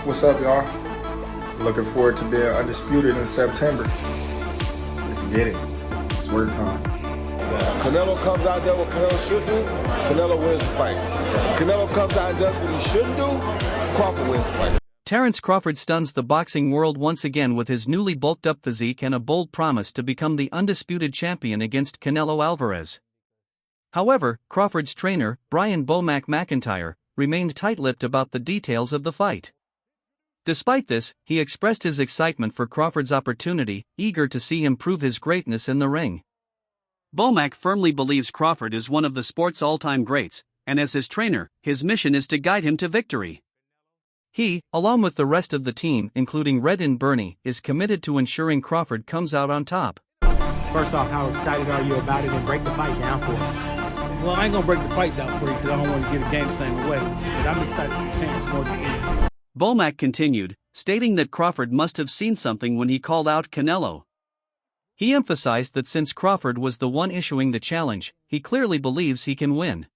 What's up, y'all? Looking forward to being undisputed in September. Let's get it. It's word time. Canelo comes out there what Canelo should do, Canelo wins the fight. Canelo comes out and does what he shouldn't do, Crawford wins the fight. Terence Crawford stuns the boxing world once again with his newly bulked-up physique and a bold promise to become the undisputed champion against Canelo Alvarez. However, Crawford's trainer, Brian "Bomac" McIntyre, remained tight-lipped about the details of the fight. Despite this, he expressed his excitement for Crawford's opportunity, eager to see him prove his greatness in the ring. Bomac firmly believes Crawford is one of the sport's all-time greats, and as his trainer, his mission is to guide him to victory. He, along with the rest of the team, including Red and Bernie, is committed to ensuring Crawford comes out on top. First off, how excited are you about it, and break the fight down for us? Well, I ain't gonna break the fight down for you because I don't want to get a game plan away, but I'm excited for Terence more than anything. Bomac continued, stating that Crawford must have seen something when he called out Canelo. He emphasized that since Crawford was the one issuing the challenge, he clearly believes he can win.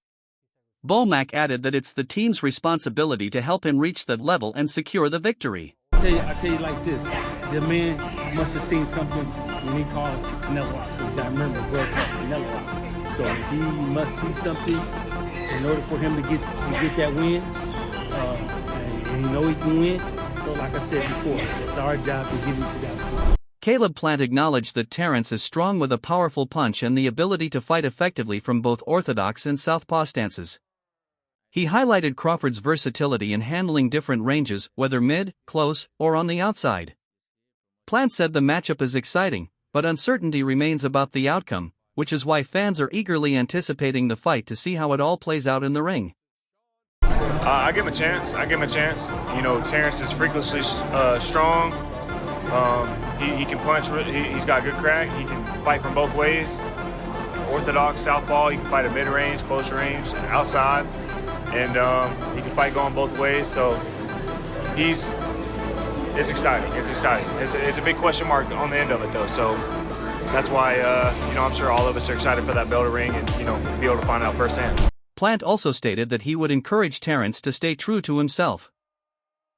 Bomac added that it's the team's responsibility to help him reach that level and secure the victory. I tell you like this, the man must have seen something when he called Canelo out, because you gotta remember, bro, Canelo out. So he must see something in order for him to get that win, and he know he can win. So like I said before, it's our job to get him to that point. Caleb Plant acknowledged that Terence is strong with a powerful punch and the ability to fight effectively from both orthodox and southpaw stances. He highlighted Crawford's versatility in handling different ranges, whether mid, close, or on the outside. Plant said the matchup is exciting, but uncertainty remains about the outcome, which is why fans are eagerly anticipating the fight to see how it all plays out in the ring. I give him a chance. You know, Terence is freakishly strong. He can punch. He's got good crack. He can fight from both ways. Orthodox, southpaw. He can fight at mid-range, close range, and outside. And he can fight going both ways. So it's exciting. It's a big question mark on the end of it, though. So that's why I'm sure all of us are excited for that bell to ring and be able to find out firsthand. Plant also stated that he would encourage Terence to stay true to himself.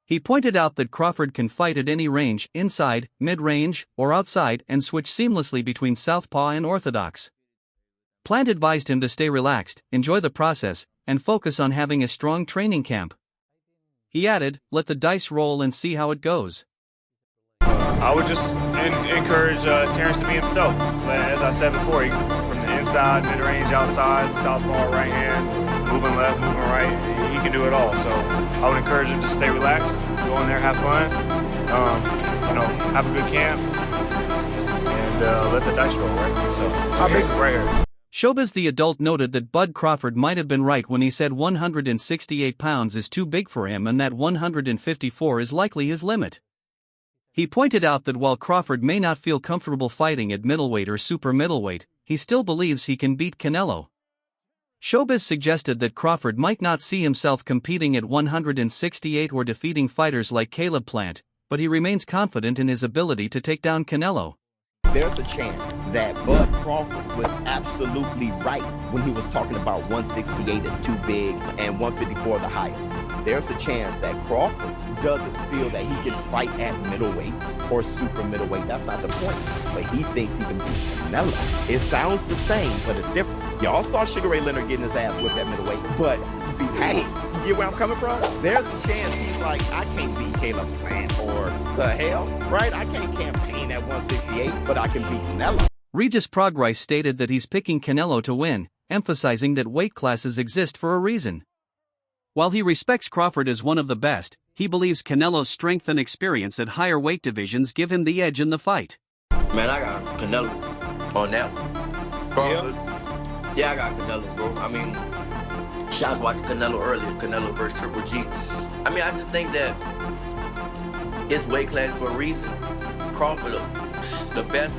He pointed out that Crawford can fight at any range, inside, mid-range, or outside, and switch seamlessly between southpaw and orthodox. Plant advised him to stay relaxed, enjoy the process, and focus on having a strong training camp. He added, "Let the dice roll and see how it goes." I would just encourage Terence to be himself. As I said before, from the inside, mid-range, outside, southpaw, right hand, moving left, moving right, he can do it all. So I would encourage him to stay relaxed, go in there, have fun, have a good camp, and let the dice roll, right? So how big right here. Showbiz the Adult noted that Bud Crawford might have been right when he said 168 pounds is too big for him and that 154 is likely his limit. He pointed out that while Crawford may not feel comfortable fighting at middleweight or super middleweight, he still believes he can beat Canelo. Showbiz suggested that Crawford might not see himself competing at 168 or defeating fighters like Caleb Plant, but he remains confident in his ability to take down Canelo. There's a chance that Bud Crawford was absolutely right when he was talking about 168 is too big and 154 the highest. There's a chance that Crawford doesn't feel that he can fight at middleweight or super middleweight. That's not the point. But he thinks he can beat Canelo. It sounds the same, but it's different. Y'all saw Sugar Ray Leonard getting his ass whipped at middleweight, but he had it. You get where I'm coming from? There's a chance he's like, I can't beat Caleb Plant or the hell, right? I can't campaign at 168, but I can beat Canelo. Regis Prograis stated that he's picking Canelo to win, emphasizing that weight classes exist for a reason. While he respects Crawford as one of the best, he believes Canelo's strength and experience at higher weight divisions give him the edge in the fight. Man, I got Canelo on that one. Crawford, yeah, I got Canelo, bro. I mean, shots watching Canelo earlier, Canelo versus Triple G. I mean, I just think that it's weight class for a reason. Crawford, the best.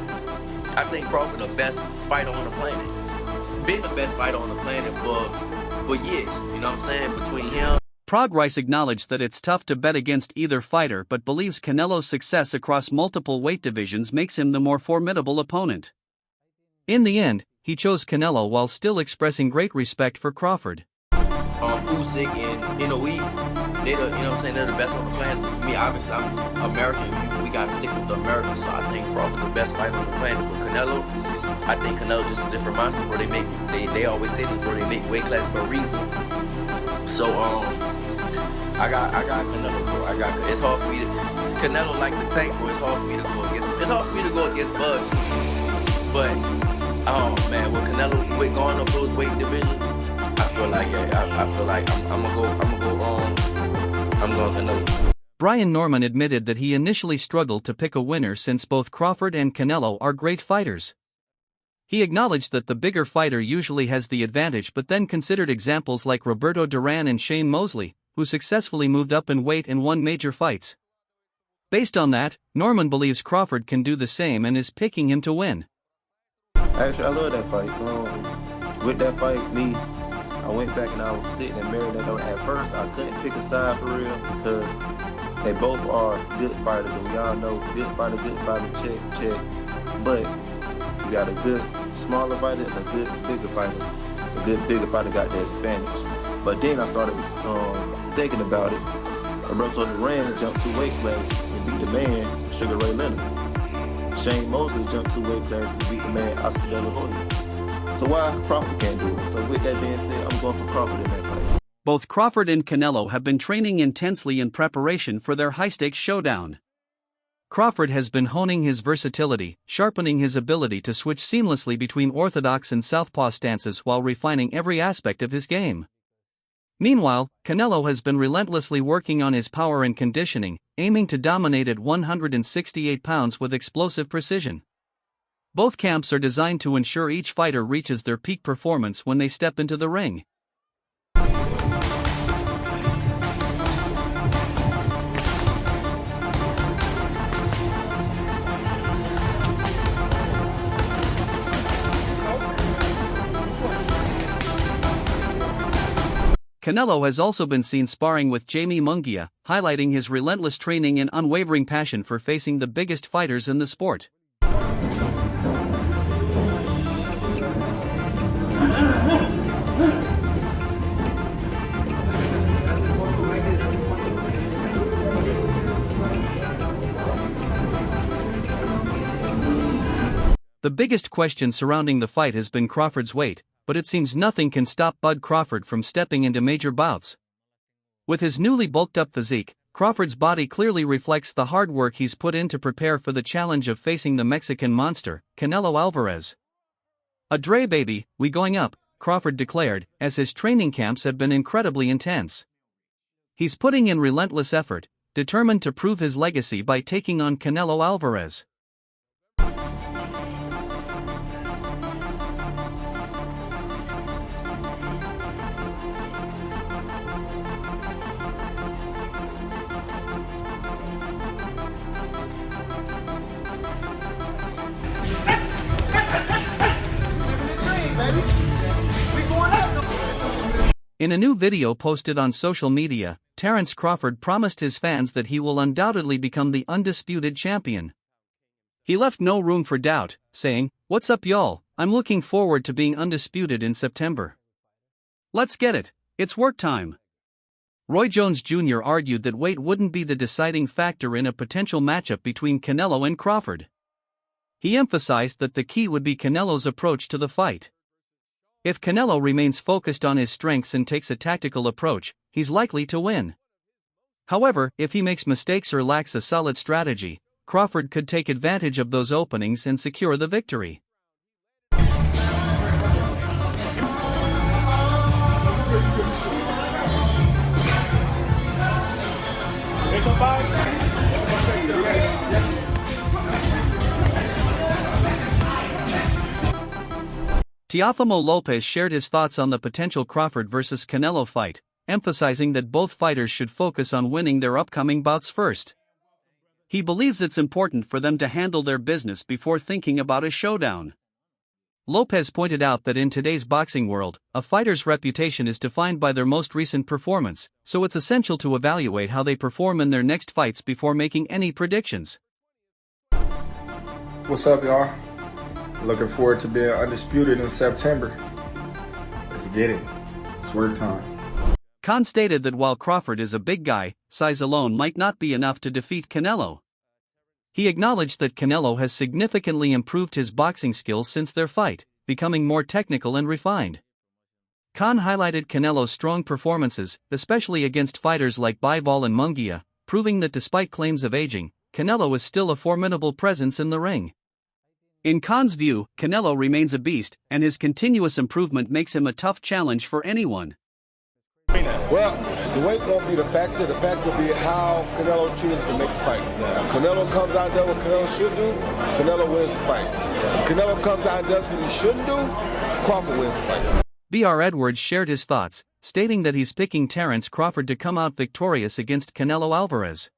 I think Crawford the best fighter on the planet. Been the best fighter on the planet for years, you know what I'm saying, between him. Prograis acknowledged that it's tough to bet against either fighter but believes Canelo's success across multiple weight divisions makes him the more formidable opponent. In the end, he chose Canelo while still expressing great respect for Crawford. Usyk and Inoue, they the, you know what I'm saying, they're the best on the planet. For me, obviously, I'm American. We gotta stick with the Americans. So I think Crawford's the best fighter on the planet. But Canelo, I think Canelo just a different monster, bro. They always say this, bro. They make weight class for a reason. So I got Canelo, bro. It's hard for me to Canelo like the tank, bro. It's hard for me to go against Bud. But oh man, with Canelo going up those weight divisions, I feel like I'm going Canelo. Brian Norman admitted that he initially struggled to pick a winner since both Crawford and Canelo are great fighters. He acknowledged that the bigger fighter usually has the advantage, but then considered examples like Roberto Duran and Shane Mosley, who successfully moved up in weight and won major fights. Based on that, Norman believes Crawford can do the same and is picking him to win. Actually, I love that fight. With that fight, I went back and I was sitting and marinating. At first, I couldn't pick a side for real because they both are good fighters, and we all know good fighter, check. But you got a good smaller fighter and a good bigger fighter. A good bigger fighter got the advantage. But then I started thinking about it. Roberto Duran jumped 2 weight classes and beat the man, Sugar Ray Leonard. Shane Mosley jumped 2 weight classes and beat the man, Oscar De La Hoya. So why Crawford can't do it? So with that being said, I'm going for Crawford in that fight. Both Crawford and Canelo have been training intensely in preparation for their high-stakes showdown. Crawford has been honing his versatility, sharpening his ability to switch seamlessly between orthodox and southpaw stances while refining every aspect of his game. Meanwhile, Canelo has been relentlessly working on his power and conditioning, aiming to dominate at 168 pounds with explosive precision. Both camps are designed to ensure each fighter reaches their peak performance when they step into the ring. Canelo has also been seen sparring with Jamie Munguia, highlighting his relentless training and unwavering passion for facing the biggest fighters in the sport. The biggest question surrounding the fight has been Crawford's weight, but it seems nothing can stop Bud Crawford from stepping into major bouts. With his newly bulked up physique, Crawford's body clearly reflects the hard work he's put in to prepare for the challenge of facing the Mexican monster, Canelo Alvarez. "A Dre baby, we going up," Crawford declared, as his training camps have been incredibly intense. He's putting in relentless effort, determined to prove his legacy by taking on Canelo Alvarez. In a new video posted on social media, Terence Crawford promised his fans that he will undoubtedly become the undisputed champion. He left no room for doubt, saying, "What's up y'all, I'm looking forward to being undisputed in September. Let's get it, it's work time." Roy Jones Jr. argued that weight wouldn't be the deciding factor in a potential matchup between Canelo and Crawford. He emphasized that the key would be Canelo's approach to the fight. If Canelo remains focused on his strengths and takes a tactical approach, he's likely to win. However, if he makes mistakes or lacks a solid strategy, Crawford could take advantage of those openings and secure the victory. Teofimo Lopez shared his thoughts on the potential Crawford vs. Canelo fight, emphasizing that both fighters should focus on winning their upcoming bouts first. He believes it's important for them to handle their business before thinking about a showdown. Lopez pointed out that in today's boxing world, a fighter's reputation is defined by their most recent performance, so it's essential to evaluate how they perform in their next fights before making any predictions. What's up, y'all? Looking forward to being undisputed in September. Let's get it. It's work time. Khan stated that while Crawford is a big guy, size alone might not be enough to defeat Canelo. He acknowledged that Canelo has significantly improved his boxing skills since their fight, becoming more technical and refined. Khan highlighted Canelo's strong performances, especially against fighters like Bivol and Munguia, proving that despite claims of aging, Canelo is still a formidable presence in the ring. In Khan's view, Canelo remains a beast, and his continuous improvement makes him a tough challenge for anyone. Well, the weight won't be the factor. The factor will be how Canelo chooses to make the fight. Canelo comes out there what Canelo should do, Canelo wins the fight. Canelo comes out and does what he shouldn't do, Crawford wins the fight. B.R. Edwards shared his thoughts, stating that he's picking Terence Crawford to come out victorious against Canelo Alvarez.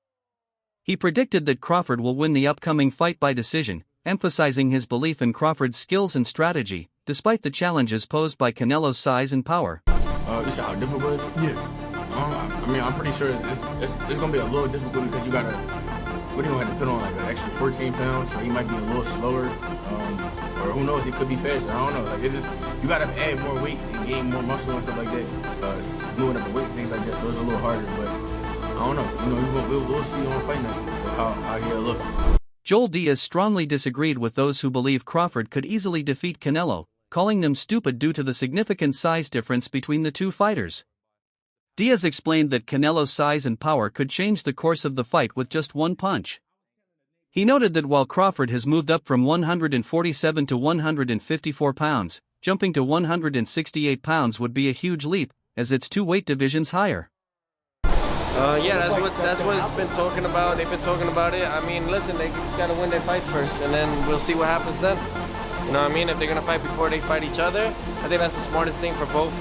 He predicted that Crawford will win the upcoming fight by decision, emphasizing his belief in Crawford's skills and strategy, despite the challenges posed by Canelo's size and power. You said how difficult it is? Yeah. I mean, I'm pretty sure it's going to be a little difficult because you got to, what do you have to put on, like an extra 14 pounds, so he might be a little slower, or who knows, he could be faster, I don't know. Like, it's just, you got to add more weight and gain more muscle and stuff like that, moving up the weight, things like that, so it's a little harder, but I don't know. We'll see on fight night how he'll look. Joel Diaz strongly disagreed with those who believe Crawford could easily defeat Canelo, calling them stupid due to the significant size difference between the two fighters. Diaz explained that Canelo's size and power could change the course of the fight with just one punch. He noted that while Crawford has moved up from 147 to 154 pounds, jumping to 168 pounds would be a huge leap, as it's two weight divisions higher. Yeah, that's what it's been talking about. They've been talking about it. I mean, listen, they just gotta win their fights first, and then we'll see what happens then. You know what I mean? If they're gonna fight before they fight each other, I think that's the smartest thing for both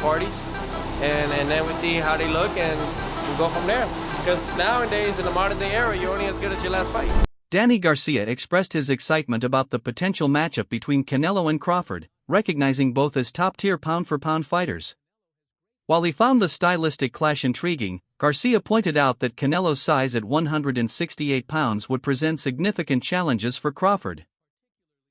parties. And then we see how they look, and we'll go from there. Because nowadays, in the modern day era, you're only as good as your last fight. Danny Garcia expressed his excitement about the potential matchup between Canelo and Crawford, recognizing both as top-tier pound-for-pound fighters. While he found the stylistic clash intriguing, Garcia pointed out that Canelo's size at 168 pounds would present significant challenges for Crawford.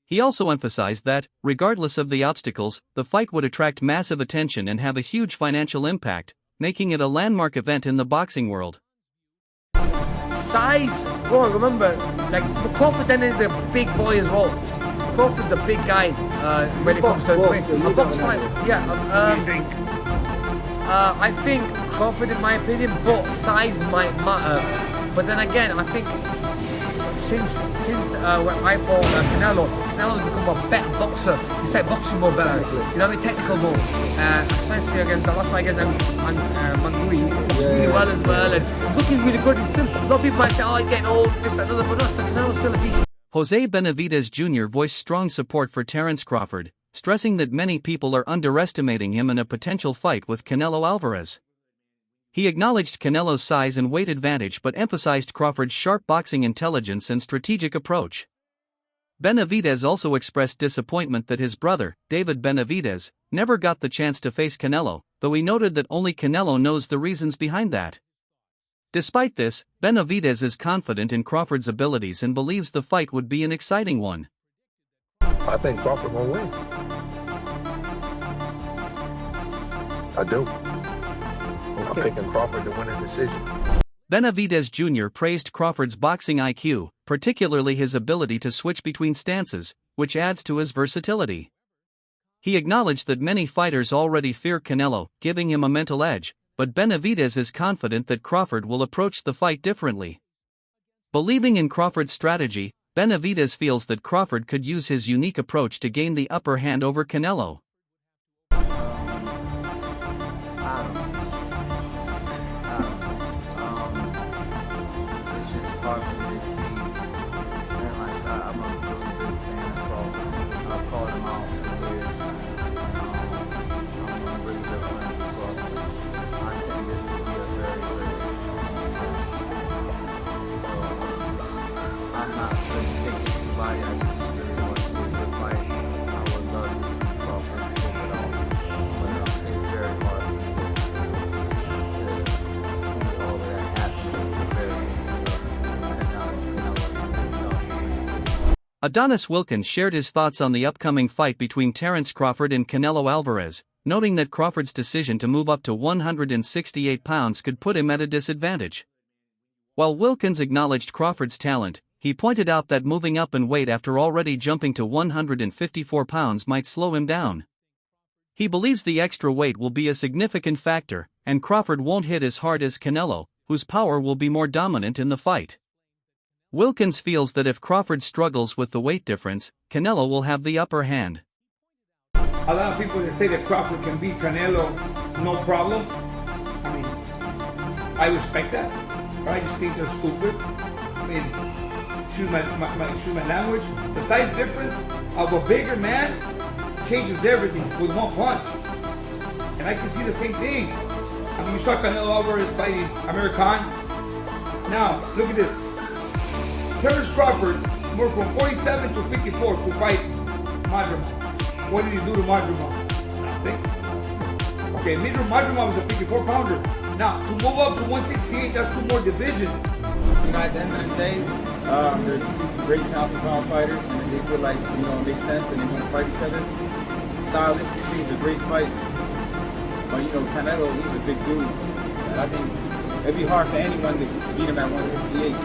He also emphasized that, regardless of the obstacles, the fight would attract massive attention and have a huge financial impact, making it a landmark event in the boxing world. Size, bro, remember, like, Crawford then is a big boy as well. Crawford's a big guy when it comes to a box fight. Yeah, I think Crawford, in my opinion, but size might matter. But then again, I think since when I fought Canelo's become a better boxer. He started boxing more better. You know what I mean? Technical more. Especially against the last fight against Mangui. He's really well as well, and he's looking really good. He's still, a lot of people might say, oh, he's getting old, this, that, another, but no, so Canelo's still a beast. Jose Benavidez Jr. voiced strong support for Terence Crawford, stressing that many people are underestimating him in a potential fight with Canelo Alvarez. He acknowledged Canelo's size and weight advantage but emphasized Crawford's sharp boxing intelligence and strategic approach. Benavidez also expressed disappointment that his brother, David Benavidez, never got the chance to face Canelo, though he noted that only Canelo knows the reasons behind that. Despite this, Benavidez is confident in Crawford's abilities and believes the fight would be an exciting one. I think Crawford will win. I do. I'm picking Crawford to win a decision. Benavidez Jr. praised Crawford's boxing IQ, particularly his ability to switch between stances, which adds to his versatility. He acknowledged that many fighters already fear Canelo, giving him a mental edge, but Benavidez is confident that Crawford will approach the fight differently. Believing in Crawford's strategy, Benavidez feels that Crawford could use his unique approach to gain the upper hand over Canelo. Hard for me to see, and like I'm a really big fan of Crawford. I've called him out for years. I'm a really good fan of Crawford. I think this will be a very, very exciting fight. So I'm not really picking anybody. I just really want to see a good fight. I would love to see Crawford pull it off, but it's very hard for me to see all of that happening. Adonis Wilkins shared his thoughts on the upcoming fight between Terence Crawford and Canelo Alvarez, noting that Crawford's decision to move up to 168 pounds could put him at a disadvantage. While Wilkins acknowledged Crawford's talent, he pointed out that moving up in weight after already jumping to 154 pounds might slow him down. He believes the extra weight will be a significant factor, and Crawford won't hit as hard as Canelo, whose power will be more dominant in the fight. Wilkins feels that if Crawford struggles with the weight difference, Canelo will have the upper hand. A lot of people that say that Crawford can beat Canelo, no problem. I mean, I respect that, but I just think they're stupid. I mean, excuse my language. The size difference of a bigger man changes everything with one punch. And I can see the same thing. I mean, you saw Canelo Alvarez fighting Amir Khan. Now, look at this. Terence Crawford moved from 47 to 54 to fight Madrimov. What did he do to Madrimov? Nothing. Okay, Madrimov was a 54-pounder. Now, to move up to 168, that's 2 more divisions. You know, at the end of the day, they're 2 great pound-for-pound fighters, and they feel like, it makes sense, and they want to fight each other. Stylistically, it's a great fight. But, Canelo, he's a big dude. And I think it'd be hard for anyone to beat him at 168.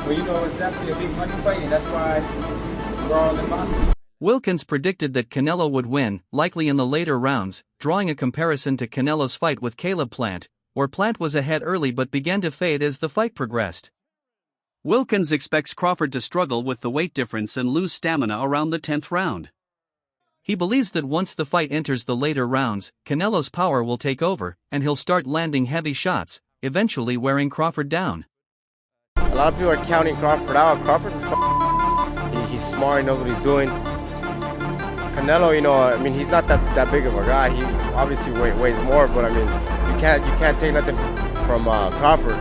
But, it's definitely a big money fight, and that's why we're all in boxing. Wilkins predicted that Canelo would win, likely in the later rounds, drawing a comparison to Canelo's fight with Caleb Plant, where Plant was ahead early but began to fade as the fight progressed. Wilkins expects Crawford to struggle with the weight difference and lose stamina around the 10th round. He believes that once the fight enters the later rounds, Canelo's power will take over, and he'll start landing heavy shots, eventually wearing Crawford down. A lot of people are counting Crawford out. Crawford's he's smart, he knows what he's doing. Canelo, he's not that big of a guy. He obviously weighs more, but you can't take nothing from Crawford.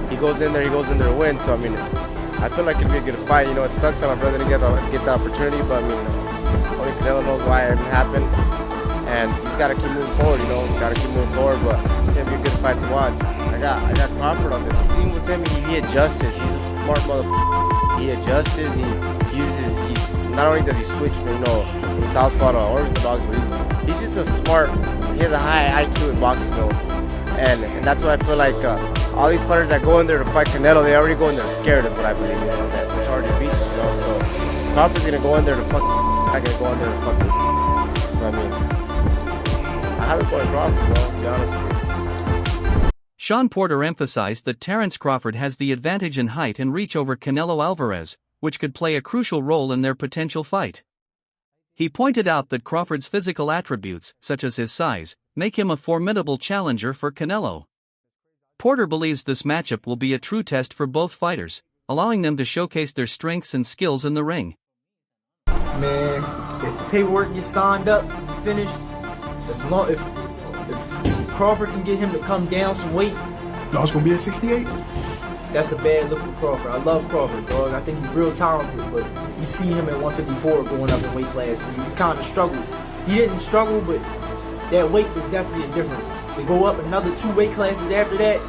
He goes in there to win. So I feel like it'll be a good fight. It sucks that my brother didn't get the opportunity, but only Canelo knows why it happened. And you just gotta keep moving forward. Gotta keep moving forward. But it's gonna be a good fight to watch. I got Crawford on this. The thing with him, he adjusts. He's a smart motherfucker. He adjusts. Not only does he switch from southpaw to orthodox, but he's just a smart. He has a high IQ in boxing, and that's what I feel like. All these fighters that go in there to fight Canelo, they already go in there scared, is what I believe. That which already beats him, So Crawford's gonna go in there to fuck. Not gonna go in there to fuck. So I have it for Crawford, to be honest with you. Sean Porter emphasized that Terence Crawford has the advantage in height and reach over Canelo Alvarez, which could play a crucial role in their potential fight. He pointed out that Crawford's physical attributes, such as his size, make him a formidable challenger for Canelo. Porter believes this matchup will be a true test for both fighters, allowing them to showcase their strengths and skills in the ring. Man, if the paperwork gets signed up, finished, if Crawford can get him to come down some weight, Dog's gonna be at 68? That's a bad look for Crawford. I love Crawford, dog. I think he's real talented, but you see him at 154 going up in weight class, and he kind of struggled. He didn't struggle, but that weight was definitely a difference. They go up another 2 weight classes after that,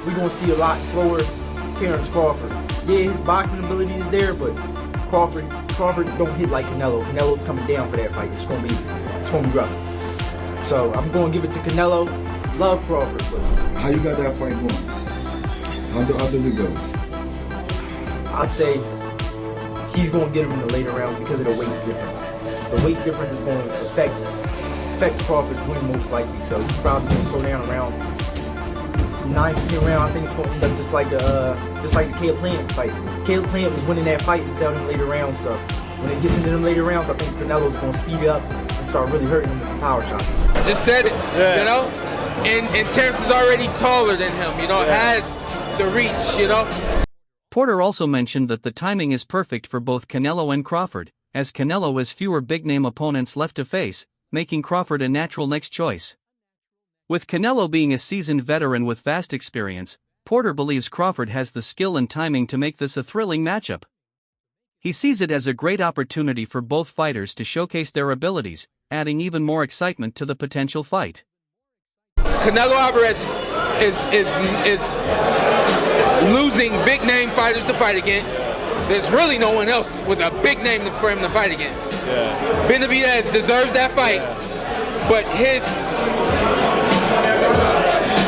we're going to see a lot slower Terence Crawford. Yeah, his boxing ability is there, but Crawford don't hit like Canelo. Canelo's coming down for that fight. It's going to be rough. So I'm going to give it to Canelo. Love Crawford. But how you got that fight going? How does it go? I say he's going to get him in the later rounds because of the weight difference. The weight difference is going to affect Crawford's win most likely. So he's probably going to slow down around 9 to 10 rounds. I think it's going to end up just like the Caleb Plant fight. Caleb Plant was winning that fight until them later rounds. So when it gets into them later rounds, I think Canelo's going to speed up and start really hurting him with the power shots. I just said it, and Terence is already taller than him, has the reach, Porter also mentioned that the timing is perfect for both Canelo and Crawford, as Canelo has fewer big-name opponents left to face, making Crawford a natural next choice. With Canelo being a seasoned veteran with vast experience, Porter believes Crawford has the skill and timing to make this a thrilling matchup. He sees it as a great opportunity for both fighters to showcase their abilities, adding even more excitement to the potential fight. Canelo Alvarez is losing big name fighters to fight against. There's really no one else with a big name for him to fight against. Benavidez deserves that fight, but his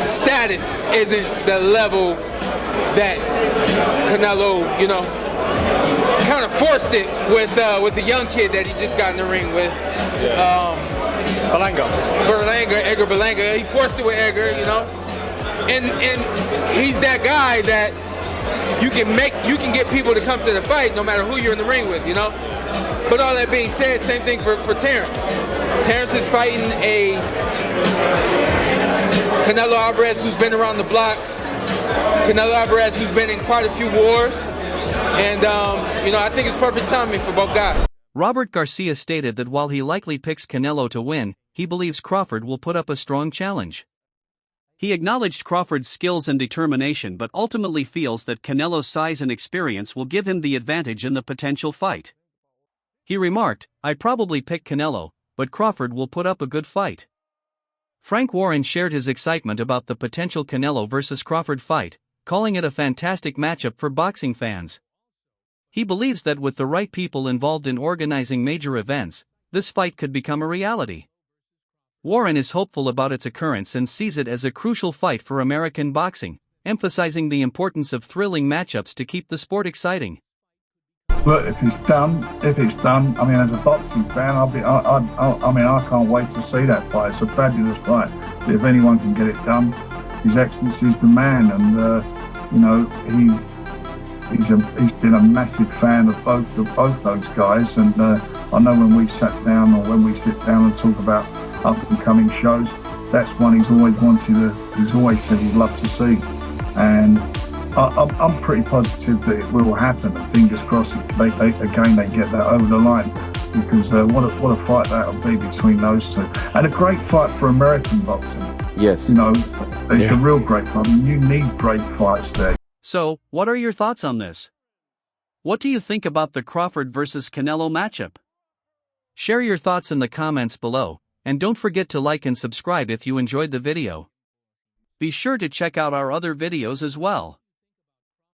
status isn't the level that Canelo, you know, kind of forced it with the young kid that he just got in the ring with. Edgar Berlanga. He forced it with Edgar, you know. And he's that guy that you can get people to come to the fight no matter who you're in the ring with, you know. But all that being said, same thing for Terence. Terence is fighting a Canelo Alvarez who's been around the block. Canelo Alvarez who's been in quite a few wars. And, you know, I think it's perfect timing for both guys. Robert Garcia stated that while he likely picks Canelo to win, he believes Crawford will put up a strong challenge. He acknowledged Crawford's skills and determination but ultimately feels that Canelo's size and experience will give him the advantage in the potential fight. He remarked, "I'd probably pick Canelo, but Crawford will put up a good fight." Frank Warren shared his excitement about the potential Canelo versus Crawford fight, calling it a fantastic matchup for boxing fans. He believes that with the right people involved in organizing major events, this fight could become a reality. Warren is hopeful about its occurrence and sees it as a crucial fight for American boxing, emphasizing the importance of thrilling matchups to keep the sport exciting. But if it's done, I mean, as a boxing fan, I can't wait to see that fight. It's a fabulous fight. If anyone can get it done, His Excellency's the man, and you know, he's been a massive fan of both those guys. And I know when we sat down, or when we sit down and talk about up and coming shows, that's one he's always wanted. He's always said he'd love to see, and I'm pretty positive that it will happen. And fingers crossed, they get that over the line, because what a fight that'll be between those two, and a great fight for American boxing. Yes, you know, it's a real great fight. I mean, you need great fights there. So, what are your thoughts on this? What do you think about the Crawford versus Canelo matchup? Share your thoughts in the comments below, and don't forget to like and subscribe if you enjoyed the video. Be sure to check out our other videos as well.